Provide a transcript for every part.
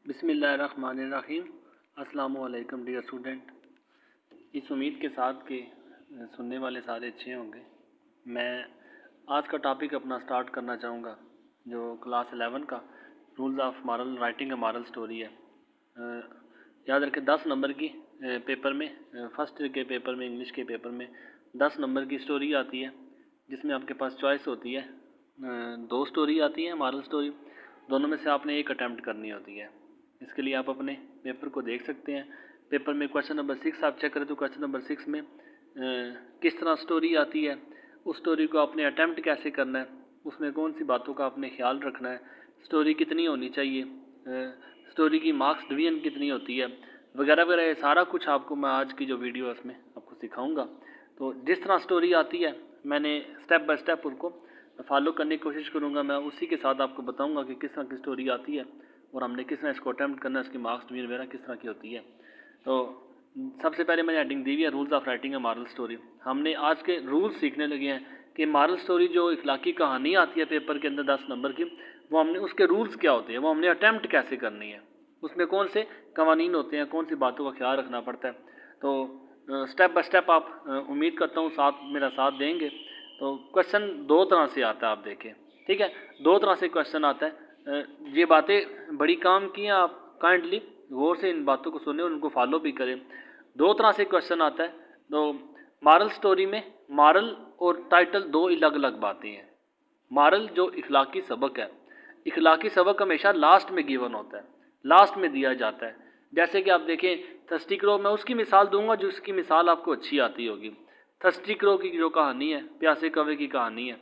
बिस्मिल्लाहिर्रहमानिर्रहीम। अस्सलामु अलैकुम डियर स्टूडेंट। इस उम्मीद के साथ कि सुनने वाले सारे अच्छे होंगे, मैं आज का टॉपिक अपना स्टार्ट करना चाहूँगा जो क्लास 11 का rules of moral writing a moral story है। याद रखें 10 नंबर की पेपर में, फर्स्ट के पेपर में, इंग्लिश के पेपर में 10 नंबर की स्टोरी आती है जिसमें आपके पास चॉइस होती है। 2 स्टोरी आती है मॉरल स्टोरी, दोनों में से आपने एक अटैम्प्ट करनी होती है। इसके लिए आप अपने पेपर को देख सकते हैं। पेपर में क्वेश्चन नंबर 6 आप चेक करें तो क्वेश्चन नंबर 6 में किस तरह स्टोरी आती है, उस स्टोरी को आपने अटैम्प्ट कैसे करना है, उसमें कौन सी बातों का आपने ख्याल रखना है, स्टोरी कितनी होनी चाहिए, स्टोरी की मार्क्स डिवीजन कितनी होती है, वगैरह वगैरह। ये सारा कुछ आपको मैं आज की जो वीडियो है उसमें आपको सिखाऊंगा। तो जिस तरह स्टोरी आती है मैंने स्टेप बाय स्टेप उनको फॉलो करने की कोशिश करूँगा। मैं उसी के साथ आपको बताऊँगा कि किस तरह की स्टोरी आती है और हमने किस तरह इसको अटैम्प्ट करना है, इसकी मार्क्स डिवीजन वगैरह किस तरह की होती है। तो सबसे पहले मैंने हेडिंग दी हुई है rules of writing a moral story. हमने आज के रूल्स सीखने लगे हैं कि मॉरल स्टोरी जो इखलाकी कहानी आती है पेपर के अंदर 10 नंबर की, वो हमने उसके रूल्स क्या होते हैं, वो हमने अटैम्प्ट कैसे करनी है, उसमें कौन से कवानीन होते हैं, कौन सी बातों का ख्याल रखना पड़ता है। तो स्टेप बाय स्टेप आप उम्मीद करता हूँ मेरा साथ देंगे। तो क्वेश्चन 2 तरह से आता है, आप देखें, ठीक है, 2 तरह से क्वेश्चन आता है। ये बातें बड़ी काम की हैं, आप काइंडली गौर से इन बातों को सुने और उनको फॉलो भी करें। 2 तरह से क्वेश्चन आता है। तो मॉरल स्टोरी में मॉरल और टाइटल 2 अलग अलग बातें हैं। मॉरल जो इखलाकी सबक है, इखलाकी सबक हमेशा लास्ट में गिवन होता है, लास्ट में दिया जाता है। जैसे कि आप देखें थर्स्टी क्रो, मैं उसकी मिसाल दूंगा जो उसकी मिसाल आपको अच्छी आती होगी। थर्स्टी क्रो की जो कहानी है, प्यासे कौवे की कहानी है।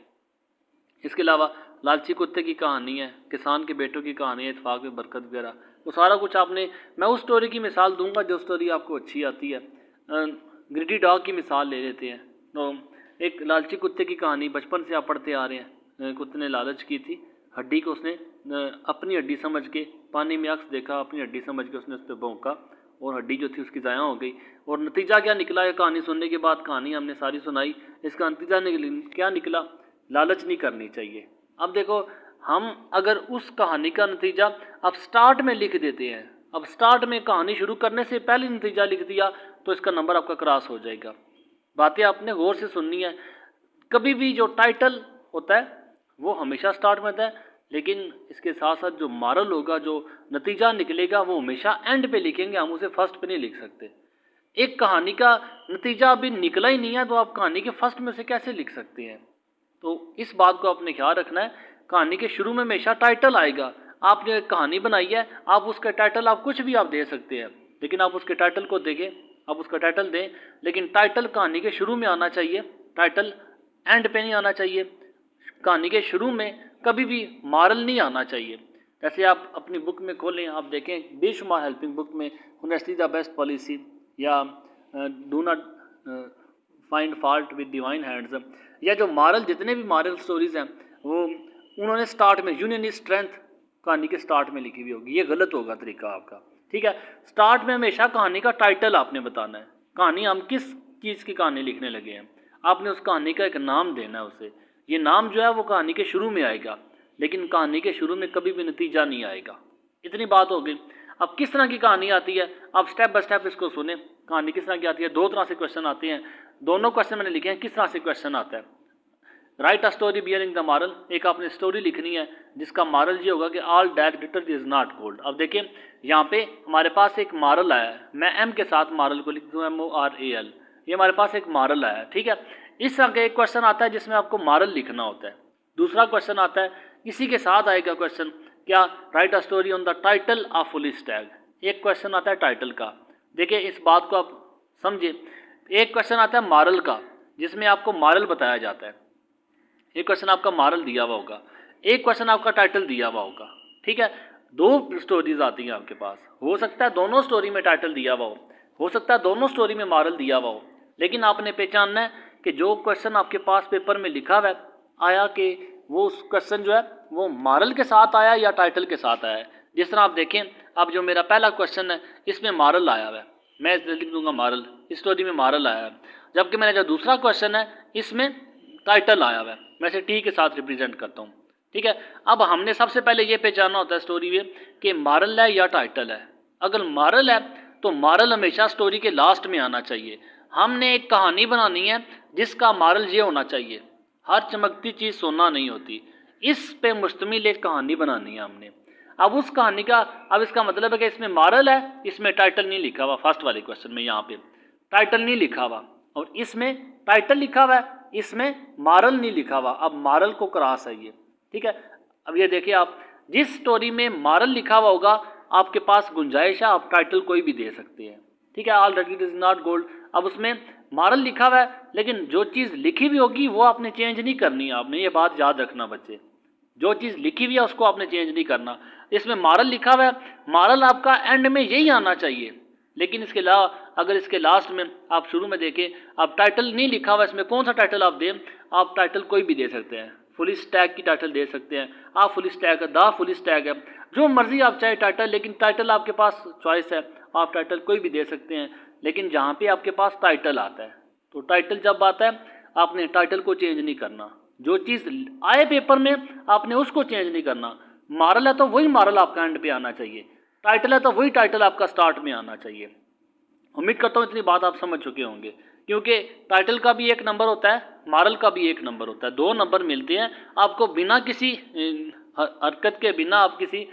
इसके अलावा लालची कुत्ते की कहानी है, किसान के बेटों की कहानी है, इत्फाक में बरकत वगैरह, वो सारा कुछ आपने, मैं उस स्टोरी की मिसाल दूंगा जो स्टोरी आपको अच्छी आती है। ग्रीडी डॉग की मिसाल ले लेते हैं। तो एक लालची कुत्ते की कहानी बचपन से आप पढ़ते आ रहे हैं। कुत्ते ने लालच की थी, हड्डी को उसने अपनी हड्डी समझ के, पानी में अक्स देखा, अपनी हड्डी समझ के उसने उस पर भौंका और हड्डी जो थी उसकी ज़ाया हो गई। और नतीजा क्या निकला, ये कहानी सुनने के बाद कहानी हमने सारी सुनाई, इसका नतीजा क्या निकला, लालच नहीं करनी चाहिए। अब देखो, हम अगर उस कहानी का नतीजा अब स्टार्ट में लिख देते हैं, अब स्टार्ट में कहानी शुरू करने से पहले नतीजा लिख दिया तो इसका नंबर आपका क्रॉस हो जाएगा। बातें आपने गौर से सुननी है। कभी भी जो टाइटल होता है वो हमेशा स्टार्ट में होता है, लेकिन इसके साथ साथ जो मॉरल होगा, जो नतीजा निकलेगा, वो हमेशा एंड पे लिखेंगे, हम उसे फर्स्ट पे नहीं लिख सकते। एक कहानी का नतीजा अभी निकला ही नहीं है तो आप कहानी के फर्स्ट में से कैसे लिख सकते हैं। तो इस बात को आपने ख्याल रखना है। कहानी के शुरू में हमेशा टाइटल आएगा। आपने एक कहानी बनाई है, आप उसका टाइटल आप कुछ भी आप दे सकते हैं, लेकिन आप उसके टाइटल को देखें, आप उसका टाइटल दें, लेकिन टाइटल कहानी के शुरू में आना चाहिए, टाइटल एंड पे नहीं आना चाहिए। कहानी के शुरू में कभी भी मॉरल नहीं आना चाहिए। जैसे आप अपनी बुक में खोलें, आप देखें बेशुमार हेल्पिंग बुक में ऑनेस्टी द बेस्ट पॉलिसी या do not find fault with divine hands, या जो मॉरल, जितने भी मॉरल स्टोरीज हैं वो उन्होंने स्टार्ट में यूनियन इज स्ट्रेंथ कहानी के स्टार्ट में लिखी हुई होगी। ये गलत होगा तरीका आपका, ठीक है। स्टार्ट में हमेशा कहानी का टाइटल आपने बताना है, कहानी हम किस चीज़ की कहानी लिखने लगे हैं, आपने उस कहानी का एक नाम देना है उसे। ये नाम जो है वो कहानी के शुरू में आएगा, लेकिन कहानी के शुरू में कभी भी नतीजा नहीं आएगा। इतनी बात हो गई। अब किस तरह की कहानी आती है, आप स्टेप बाय स्टेप इसको सुने। कहानी किस तरह की आती है, 2 तरह से क्वेश्चन आते हैं। दोनों क्वेश्चन मैंने लिखे हैं किस तरह से क्वेश्चन आता है। Right a story bearing the moral, एक आपने स्टोरी लिखनी है जिसका मॉरल ये होगा कि all that glitters is not gold. अब देखिए यहाँ पे हमारे पास एक मॉरल आया है, मैं एम के साथ मॉरल को लिख दूँ, MORAL, ये हमारे पास एक मॉरल आया है, ठीक है। इस तरह का एक क्वेश्चन आता है जिसमें आपको मॉरल लिखना होता है। दूसरा क्वेश्चन आता है, इसी के साथ आएगा क्वेश्चन, क्या right a story on the title of police tag. एक क्वेश्चन आता है टाइटल का, देखिए इस बात को आप समझिए। एक क्वेश्चन आता है मॉरल का जिसमें आपको मॉरल बताया जाता है, एक क्वेश्चन आपका मॉरल दिया हुआ होगा, एक क्वेश्चन आपका टाइटल दिया हुआ होगा, ठीक है। 2 स्टोरीज आती हैं आपके पास, हो सकता है दोनों स्टोरी में टाइटल दिया हुआ हो सकता है दोनों स्टोरी में मॉरल दिया हुआ हो, लेकिन आपने पहचानना है कि जो क्वेश्चन आपके पास पेपर में लिखा हुआ है आया कि वो उस क्वेश्चन जो है वो मॉरल के साथ आया या टाइटल के साथ आया है। जिस तरह आप देखें, अब जो मेरा पहला क्वेश्चन है इसमें मॉरल आया हुआ है, मैं लिख दूंगा मॉरल, इस स्टोरी में मॉरल आया है। जबकि मेरा जो दूसरा क्वेश्चन है इसमें टाइटल आया हुआ है, मैं इसे टी के साथ रिप्रेजेंट करता हूँ। ठीक है। अब हमने सबसे पहले ये पहचानना होता है स्टोरी में कि मॉरल है या टाइटल है। अगर मॉरल है तो मॉरल हमेशा स्टोरी के लास्ट में आना चाहिए। हमने एक कहानी बनानी है जिसका मॉरल ये होना चाहिए, हर चमकती चीज़ सोना नहीं होती। इस पे मुश्तमिल एक कहानी बनानी है हमने। अब उस कहानी का, अब इसका मतलब है कि इसमें मॉरल है, इसमें टाइटल नहीं लिखा हुआ। फर्स्ट वाले क्वेश्चन में यहाँ पे टाइटल नहीं लिखा हुआ, और इसमें टाइटल लिखा हुआ है, इसमें मॉरल नहीं लिखा हुआ। अब मॉरल को क्रॉस है ये, ठीक है। अब ये देखिए, आप जिस स्टोरी में मॉरल लिखा हुआ होगा आपके पास गुंजाइश है, आप टाइटल कोई भी दे सकते हैं, ठीक है। All that it is not gold. अब उसमें मॉरल लिखा हुआ है, लेकिन जो चीज़ लिखी हुई होगी वो आपने चेंज नहीं करनी है। आपने ये बात याद रखना बच्चे, जो चीज़ लिखी हुई है उसको आपने चेंज नहीं करना। इसमें मॉरल लिखा हुआ है, मॉरल आपका एंड में यही आना चाहिए। लेकिन इसके अलावा अगर इसके लास्ट में आप शुरू में देखें, आप टाइटल नहीं लिखा हुआ, इसमें कौन सा टाइटल आप दें, आप टाइटल कोई भी दे सकते हैं। फुल स्टैक की टाइटल दे सकते हैं आप, फुल स्टैक है, द फुल स्टैक है, जो मर्जी आप चाहे टाइटल, लेकिन टाइटल आपके पास चॉइस है, आप टाइटल कोई भी दे सकते हैं। लेकिन जहाँ पे आपके पास टाइटल आता है, तो टाइटल जब आता है आपने टाइटल को चेंज नहीं करना। जो चीज़ आए पेपर में आपने उसको चेंज नहीं करना। मॉरल है तो वही मॉरल आपका एंड पे आना चाहिए, टाइटल है तो वही टाइटल आपका स्टार्ट में आना चाहिए। उम्मीद करता हूँ इतनी बात आप समझ चुके होंगे, क्योंकि टाइटल का भी एक नंबर होता है, मॉरल का भी एक नंबर होता है, दो नंबर मिलते हैं आपको। बिना किसी हरकत के, बिना आप किसी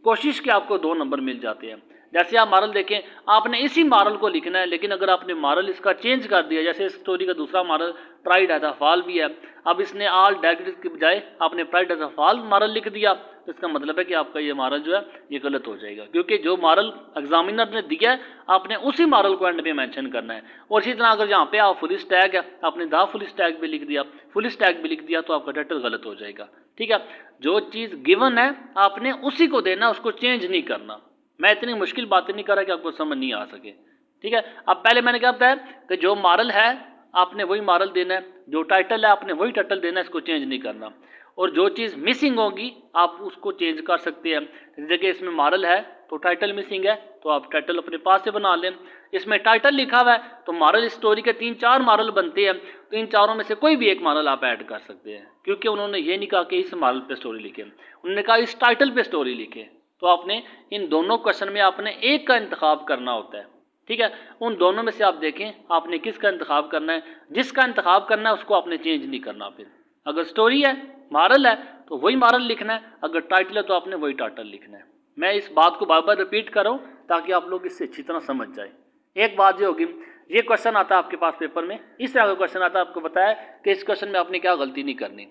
कोशिश के आपको दो नंबर मिल जाते हैं। जैसे आप मॉरल देखें, आपने इसी मॉरल को लिखना है, लेकिन अगर आपने मॉरल इसका चेंज कर दिया, जैसे इस स्टोरी का दूसरा moral pride as a fall भी है, अब इसने ऑल डेग्रेड के बजाय आपने pride as a fall moral लिख दिया, तो इसका मतलब है कि आपका ये मॉरल जो है ये गलत हो जाएगा, क्योंकि जो मॉरल एग्जामिनर ने दिया है आपने उसी मॉरल को एंड पे मेंशन करना है। और इसी तरह अगर यहाँ पे आप फुल स्टैक है, आपने द फुल स्टैक भी लिख दिया, फुल स्टैक भी लिख दिया, तो आपका टाइटल गलत हो जाएगा, ठीक है। जो चीज़ गिवन है आपने उसी को देना, उसको चेंज नहीं करना। मैं इतनी मुश्किल बातें नहीं कर रहा कि आपको समझ नहीं आ सके, ठीक है। अब पहले मैंने क्या बताया कि जो मॉरल है आपने वही मॉरल देना है, जो टाइटल है आपने वही टाइटल देना है, इसको चेंज नहीं करना। और जो चीज़ मिसिंग होगी आप उसको चेंज कर सकते हैं। जैसे कि इसमें मॉरल है तो टाइटल मिसिंग है, तो आप टाइटल अपने पास से बना लें। इसमें टाइटल लिखा हुआ है तो मॉरल, स्टोरी के 3-4 मॉरल बनते हैं, तो इन चारों में से कोई भी एक मॉरल आप ऐड कर सकते हैं, क्योंकि उन्होंने ये नहीं कहा कि इस मॉरल पे स्टोरी लिखे, उन्होंने कहा इस टाइटल पे स्टोरी लिखे। तो आपने इन दोनों क्वेश्चन में आपने एक का इंतखाब करना होता है, ठीक है। उन दोनों में से आप देखें आपने किसका इंतखाब करना है, जिसका इंतखाब करना है उसको आपने चेंज नहीं करना। फिर अगर स्टोरी है, मॉरल है, तो वही मॉरल लिखना है, अगर टाइटल है तो आपने वही टाइटल लिखना है। मैं इस बात को बार बार रिपीट कर रहा हूँ ताकि आप लोग इससे अच्छी तरह समझ जाए। एक बात ये होगी, ये क्वेश्चन आता है आपके पास पेपर में, इस तरह का क्वेश्चन आता है, आपको बताया कि इस क्वेश्चन में आपने क्या गलती नहीं करनी,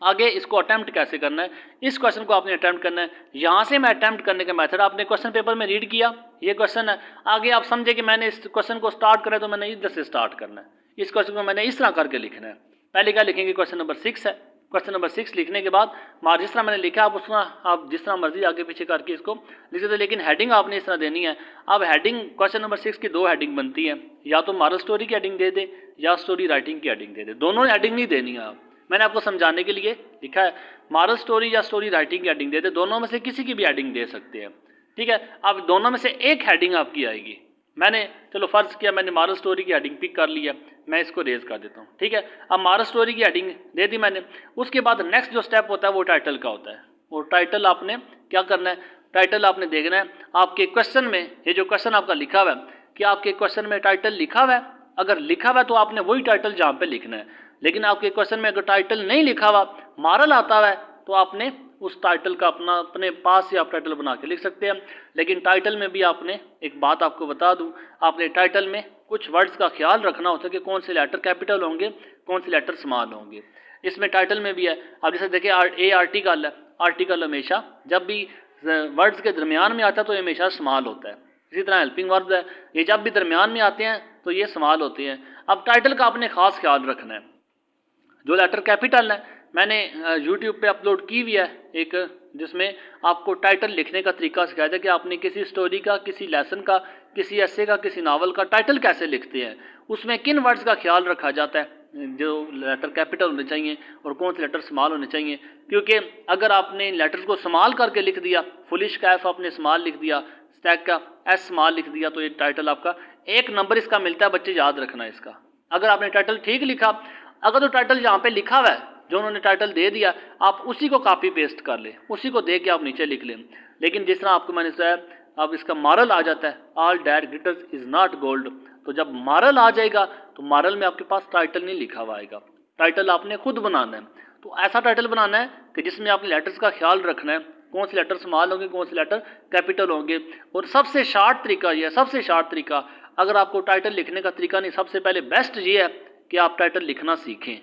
आगे इसको अटैम्प्ट कैसे करना है, इस क्वेश्चन को आपने अटैम्प्ट करना है। यहाँ से मैं अटैम्प्ट करने का मेथड आपने क्वेश्चन पेपर में रीड किया, ये क्वेश्चन है, आगे आप समझे कि मैंने इस क्वेश्चन को स्टार्ट करा तो मैंने इधर से स्टार्ट करना है, इस क्वेश्चन को मैंने इस तरह करके लिखना है। पहले क्या लिखेंगे, क्वेश्चन नंबर 6 है, क्वेश्चन नंबर 6 लिखने के बाद जिस तरह मैंने लिखा आप उस तरह आप जिस तरह मर्जी आगे पीछे करके इसको लिख सकते, लेकिन हेडिंग आपने इस तरह देनी है। अब हेडिंग क्वेश्चन नंबर 6 की 2 हेडिंग बनती है, या तो मॉरल स्टोरी की हेडिंग दे दे या स्टोरी राइटिंग की हेडिंग दे दे, दोनों हेडिंग नहीं देनी है। आप मैंने आपको समझाने के लिए लिखा है, मॉरल स्टोरी या स्टोरी राइटिंग की हेडिंग दे दे, दोनों में से किसी की भी हेडिंग दे सकते हैं, ठीक है। अब दोनों में से एक हेडिंग आपकी आएगी, मैंने चलो फर्ज किया मैंने मॉरल स्टोरी की हेडिंग पिक कर लिया, मैं इसको रेज कर देता हूँ, ठीक है। अब मॉरल स्टोरी की हेडिंग दे दी मैंने, उसके बाद नेक्स्ट जो स्टेप होता है वो टाइटल का होता है। वो टाइटल आपने क्या करना है, टाइटल आपने देखना है आपके क्वेश्चन में, ये जो क्वेश्चन आपका लिखा हुआ है कि आपके क्वेश्चन में टाइटल लिखा हुआ है, अगर लिखा हुआ है तो आपने वही टाइटल जहाँ पे लिखना है। लेकिन आपके क्वेश्चन में अगर टाइटल नहीं लिखा हुआ, मॉरल आता हुआ है, तो आपने उस टाइटल का अपने पास से आप टाइटल बना के लिख सकते हैं। लेकिन टाइटल में भी आपने एक बात आपको बता दूं, आपने टाइटल में कुछ वर्ड्स का ख्याल रखना होता है कि कौन से लेटर कैपिटल होंगे, कौन से लेटर स्मॉल होंगे। इसमें टाइटल में भी है, अब जैसे देखिए ए आर्टिकल है, आर्टिकल हमेशा जब भी वर्ड्स के दरमियान में आता है तो ये हमेशा स्मॉल होता है। इसी तरह हेल्पिंग वर्ब है, ये जब भी दरमियान में आते हैं तो ये स्मॉल होते हैं। अब टाइटल का आपने खास ख्याल रखना है, जो लेटर कैपिटल है मैंने यूट्यूब पे अपलोड की हुई है एक, जिसमें आपको टाइटल लिखने का तरीका सिखाया था कि आपने किसी स्टोरी का, किसी लेसन का, किसी ऐसे का, किसी नावल का टाइटल कैसे लिखते हैं, उसमें किन वर्ड्स का ख्याल रखा जाता है, जो लेटर कैपिटल होने चाहिए और कौन से लेटर स्मॉल होने चाहिए। क्योंकि अगर आपने लेटर्स को स्मॉल करके लिख दिया, फुलिश कैफ आपने स्मॉल लिख दिया, स्टैक का एस स्मॉल लिख दिया, तो ये टाइटल आपका 1 नंबर इसका मिलता है, बच्चे याद रखना इसका। अगर आपने टाइटल ठीक लिखा, अगर तो टाइटल यहाँ पे लिखा हुआ है जो उन्होंने टाइटल दे दिया आप उसी को कॉपी पेस्ट कर लें, उसी को दे के आप नीचे लिख लें। लेकिन जिस तरह आपको मैंने बताया अब इसका मॉरल आ जाता है, all that glitters is not gold. तो जब मॉरल आ जाएगा तो मॉरल में आपके पास टाइटल नहीं लिखा हुआ आएगा, टाइटल आपने खुद बनाना है। तो ऐसा टाइटल बनाना है कि जिसमें आपने लेटर्स का ख्याल रखना है, कौन से लेटर स्मॉल होंगे, कौन से लेटर कैपिटल होंगे। और सबसे शार्ट तरीका ये है, सबसे शार्ट तरीका, अगर आपको टाइटल लिखने का तरीका नहीं, सबसे पहले बेस्ट ये है कि आप टाइटल लिखना सीखें।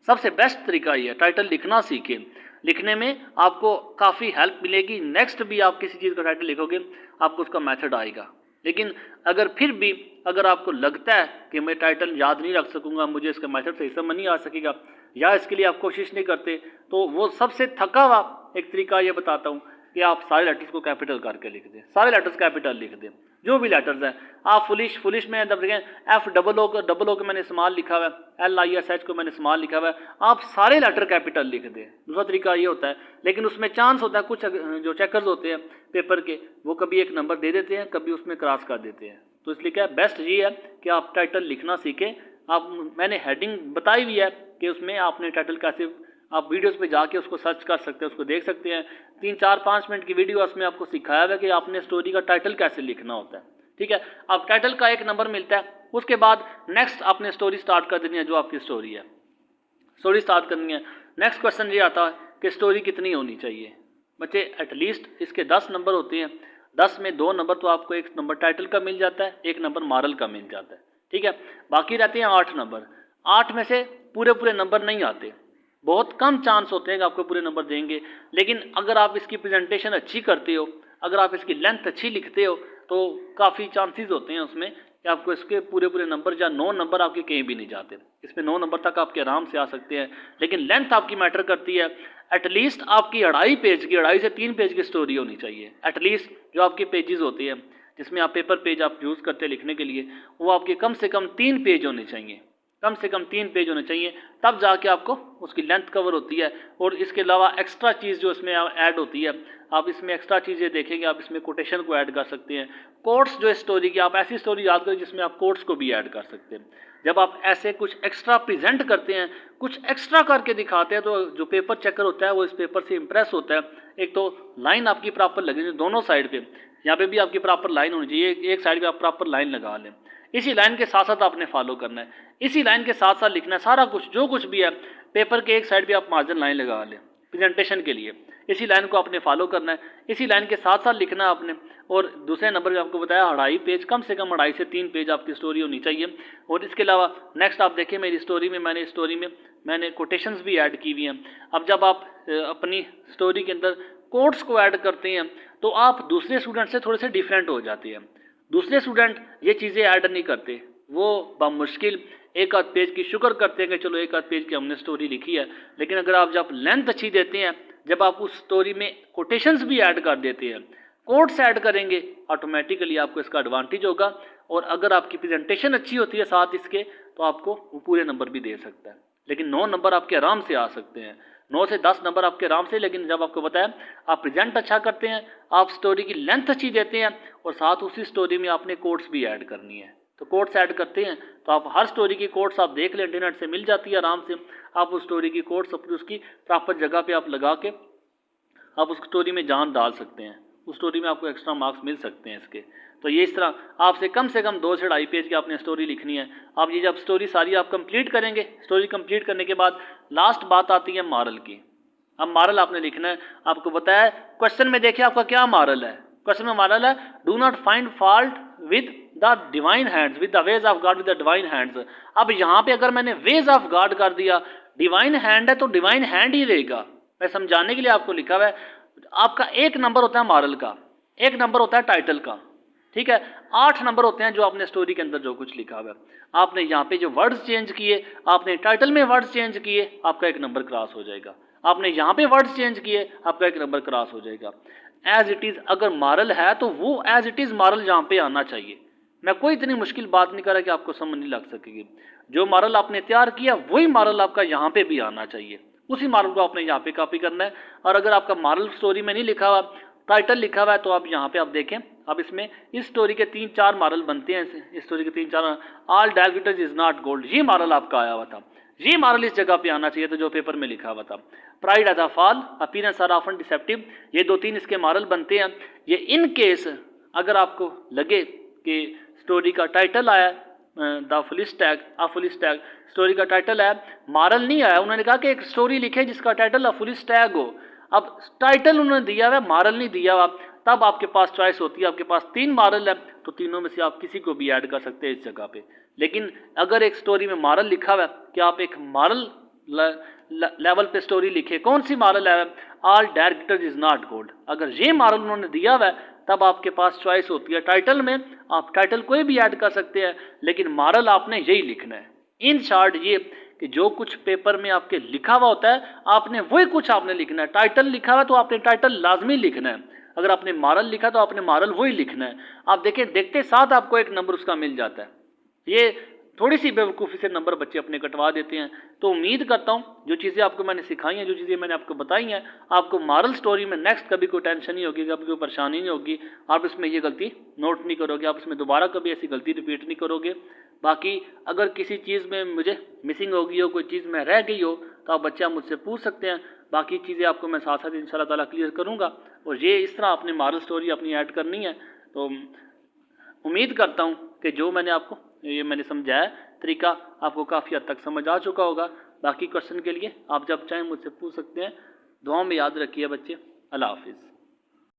सबसे बेस्ट तरीका ये है, टाइटल लिखना सीखें। लिखने में आपको काफ़ी हेल्प मिलेगी। नेक्स्ट भी आप किसी चीज़ का टाइटल लिखोगे आपको उसका मेथड आएगा। लेकिन अगर फिर भी अगर आपको लगता है कि मैं टाइटल याद नहीं रख सकूंगा, मुझे इसका मेथड सही समझ नहीं आ सकेगा, या इसके लिए आप कोशिश नहीं करते, तो वो सबसे थका हुआ एक तरीका ये बताता हूँ कि आप सारे लेटर्स को कैपिटल करके लिख दें, सारे लेटर्स कैपिटल लिख दें, जो भी लेटर्स हैं। आप फुलिश में जब देखें डबल ओ को मैंने स्मॉल लिखा हुआ है, LISH को मैंने स्मॉल लिखा हुआ है, आप सारे लेटर कैपिटल लिख दें। दूसरा तरीका ये होता है, लेकिन उसमें चांस होता है कुछ जो चेकर्स होते हैं पेपर के, वो कभी एक नंबर दे देते हैं, कभी उसमें क्रॉस कर देते हैं। तो इसलिए क्या बेस्ट ये है कि आप टाइटल लिखना सीखें। आप मैंने हेडिंग बताई हुई है कि उसमें आपने टाइटल कैसे, आप वीडियोस पे जाके उसको सर्च कर सकते हैं, उसको देख सकते हैं। 3-4-5 मिनट की वीडियो उसमें आपको सिखाया हुआ है कि आपने स्टोरी का टाइटल कैसे लिखना होता है। ठीक है, अब टाइटल का एक नंबर मिलता है, उसके बाद नेक्स्ट आपने स्टोरी स्टार्ट कर देनी है। जो आपकी स्टोरी है, स्टोरी स्टार्ट करनी है। नेक्स्ट क्वेश्चन ये आता है कि स्टोरी कितनी होनी चाहिए। बच्चे एटलीस्ट इसके 10 नंबर होते हैं, 10 में 2 नंबर तो आपको, एक नंबर टाइटल का मिल जाता है, एक नंबर मॉरल का मिल जाता है। ठीक है, बाकी रहते हैं 8 नंबर। 8 में से पूरे नंबर नहीं आते, बहुत कम चांस होते हैं कि आपको पूरे नंबर देंगे। लेकिन अगर आप इसकी प्रेजेंटेशन अच्छी करते हो, अगर आप इसकी लेंथ अच्छी लिखते हो, तो काफ़ी चांसेस होते हैं उसमें कि आपको इसके पूरे नंबर या 9 नंबर आपके कहीं भी नहीं जाते। इसमें 9 नंबर तक आपके आराम से आ सकते हैं। लेकिन लेंथ आपकी मैटर करती है। एटलीस्ट आपकी 2.5 पेज की, 2.5 से 3 पेज की स्टोरी होनी चाहिए। एटलीस्ट जो आपके पेजेस होते हैं जिसमें आप पेपर पेज आप यूज़ करते हैं लिखने के लिए, वो आपके कम से कम 3 पेज होने चाहिए, कम से कम 3 पेज होने चाहिए, तब जाके आपको उसकी लेंथ कवर होती है। और इसके अलावा एक्स्ट्रा चीज़ जो इसमें ऐड होती है, आप इसमें एक्स्ट्रा चीज़ें देखेंगे, आप इसमें कोटेशन को ऐड कर सकते हैं। कोट्स जो स्टोरी की, आप ऐसी स्टोरी याद करें जिसमें आप कोट्स को भी ऐड कर सकते हैं। जब आप ऐसे कुछ एक्स्ट्रा प्रेजेंट करते हैं, कुछ एक्स्ट्रा करके दिखाते हैं, तो जो पेपर चेकर होता है वो इस पेपर से इंप्रेस होता है। एक तो लाइन आपकी प्रॉपर लगेगी दोनों साइड पे, यहाँ पे भी आपकी प्रॉपर लाइन होनी चाहिए, एक साइड पे आप प्रॉपर लाइन लगा लें। इसी लाइन के साथ साथ आपने फॉलो करना है, इसी लाइन के साथ साथ लिखना है सारा कुछ, जो कुछ भी है। पेपर के एक साइड पे आप मार्जिन लाइन लगा लें प्रेजेंटेशन के लिए, इसी लाइन को आपने फॉलो करना है, इसी लाइन के साथ साथ लिखना है आपने। और दूसरे नंबर पे आपको बताया 2.5 पेज, कम से कम 2.5 से 3 पेज आपकी स्टोरी होनी चाहिए। और इसके अलावा नेक्स्ट आप देखिए मेरी स्टोरी में मैंने कोटेशंस भी ऐड की हुई हैं। अब जब आप अपनी स्टोरी के अंदर कोट्स को ऐड करते हैं तो आप दूसरे स्टूडेंट से थोड़े से डिफरेंट हो जाते हैं। दूसरे स्टूडेंट ये चीज़ें ऐड नहीं करते, वो बामुश्किल एक आध पेज की शुक्र करते हैं कि चलो एक आध पेज की हमने स्टोरी लिखी है। लेकिन अगर आप जब लेंथ अच्छी देते हैं, जब आप उस स्टोरी में कोटेशंस भी ऐड कर देते हैं, कोट्स ऐड करेंगे, ऑटोमेटिकली आपको इसका एडवांटेज होगा। और अगर आपकी प्रेजेंटेशन अच्छी होती है साथ इसके, तो आपको वो पूरे नंबर भी दे सकता है। लेकिन 9 नंबर आपके आराम से आ सकते हैं, 9 से 10 नंबर आपके आराम से। लेकिन जब आपको बताया आप प्रेजेंट अच्छा करते हैं, आप स्टोरी की लेंथ अच्छी देते हैं, और साथ उसी स्टोरी में आपने कोट्स भी ऐड करनी है। तो कोट्स ऐड करते हैं तो आप हर स्टोरी की कोट्स आप देख लें, इंटरनेट से मिल जाती है आराम से। आप उस स्टोरी की कोट्स अपनी उसकी प्रॉपर जगह पे आप लगा के आप उस स्टोरी में जान डाल सकते हैं, उस स्टोरी में आपको एक्स्ट्रा मार्क्स मिल सकते हैं इसके। तो ये इस तरह आपसे कम से कम 2 से 2.5 पेज की आपने स्टोरी लिखनी है। आप ये जब स्टोरी सारी आप कंप्लीट करेंगे, स्टोरी कंप्लीट करने के बाद लास्ट बात आती है मॉरल की। अब मॉरल आपने लिखना है। आपको बताया है क्वेश्चन में, देखिए आपका क्या मॉरल है। क्वेश्चन में मॉरल है, do not find fault with the divine hands, with the ways of God, with the divine hands. अब यहाँ पे अगर मैंने वेज ऑफ गॉड कर दिया, डिवाइन हैंड है तो डिवाइन हैंड ही रहेगा। मैं समझाने के लिए आपको लिखा हुआ है। आपका 1 नंबर होता है मॉरल का, 1 नंबर होता है टाइटल का, ठीक है। 8 नंबर होते हैं जो आपने स्टोरी के अंदर जो कुछ लिखा हुआ है। आपने यहाँ पे जो वर्ड्स चेंज किए, आपने टाइटल में वर्ड्स चेंज किए, आपका 1 नंबर क्रॉस हो जाएगा। आपने यहाँ पे वर्ड्स चेंज किए, आपका 1 नंबर क्रॉस हो जाएगा। एज इट इज़ अगर मॉरल है तो वो एज इट इज़ मॉरल यहाँ पे आना चाहिए। मैं कोई इतनी मुश्किल बात नहीं कर रहा कि आपको समझ नहीं लग सकेगी। जो मॉरल आपने तैयार किया वही मॉरल आपका यहाँ पे भी आना चाहिए, उसी मॉरल को आपने यहाँ पे कॉपी करना है। और अगर आपका मॉरल स्टोरी में नहीं लिखा हुआ, टाइटल लिखा हुआ है, तो आप यहाँ पे आप देखें, अब इसमें इस स्टोरी के 3-4 मॉरल बनते हैं। इस स्टोरी के 3-4, all that glitters is not gold, ये मॉरल आपका आया हुआ था। ये मॉरल इस जगह पे आना चाहिए था जो पेपर में लिखा हुआ था। Pride as a fall, appearance are often deceptive, ये 2-3 इसके मॉरल बनते हैं। ये इन केस अगर आपको लगे कि स्टोरी का टाइटल आया the police tag, a police tag, story का टाइटल है, मॉरल नहीं आया, उन्होंने कहा कि एक स्टोरी लिखे जिसका टाइटल अ पुलिस टैग हो। अब टाइटल उन्होंने दिया हुआ, मॉरल नहीं दिया हुआ, तब आपके पास चॉइस होती है, आपके पास 3 मॉरल है तो तीनों में से आप किसी को भी ऐड कर सकते हैं इस जगह पे। लेकिन अगर एक स्टोरी में मॉरल लिखा हुआ है कि आप एक मॉरल लेवल पे स्टोरी लिखे, कौन सी मॉरल है, all directors is not gold, अगर ये मॉरल उन्होंने दिया हुआ है तब आपके पास चॉइस होती है। टाइटल में आप टाइटल कोई भी ऐड कर सकते हैं, लेकिन मॉरल आपने यही लिखना है। इन शॉर्ट ये कि जो कुछ पेपर में आपके लिखा हुआ होता है आपने वही कुछ आपने लिखना है। टाइटल लिखा हुआ तो आपने टाइटल लाजमी लिखना है, अगर आपने मॉरल लिखा तो आपने मॉरल वही लिखना है। आप देखें, देखते साथ आपको एक नंबर उसका मिल जाता है। ये थोड़ी सी बेवकूफ़ी से नंबर बच्चे अपने कटवा देते हैं। तो उम्मीद करता हूँ जो चीज़ें आपको मैंने सिखाई हैं, जो चीज़ें मैंने आपको बताई हैं, आपको मॉरल स्टोरी में नेक्स्ट कभी कोई टेंशन नहीं होगी, कभी कोई परेशानी नहीं होगी, आप इसमें ये गलती नोट नहीं करोगे, आप इसमें दोबारा कभी ऐसी गलती रिपीट नहीं करोगे। बाकी अगर किसी चीज़ में मुझे मिसिंग हो गई हो, कोई चीज़ में रह गई हो, तो आप बच्चे मुझसे पूछ सकते हैं। बाकी चीज़ें आपको मैं साथ साथ इंशाल्लाह ताला क्लियर करूँगा। और ये इस तरह आपने मॉरल स्टोरी अपनी ऐड करनी है। तो उम्मीद करता हूँ कि जो मैंने आपको ये मैंने समझाया तरीका आपको काफ़ी हद तक समझ आ चुका होगा। बाकी क्वेश्चन के लिए आप जब चाहें मुझसे पूछ सकते हैं। दुआ में याद रखिए बच्चे। अल्लाह हाफिज़।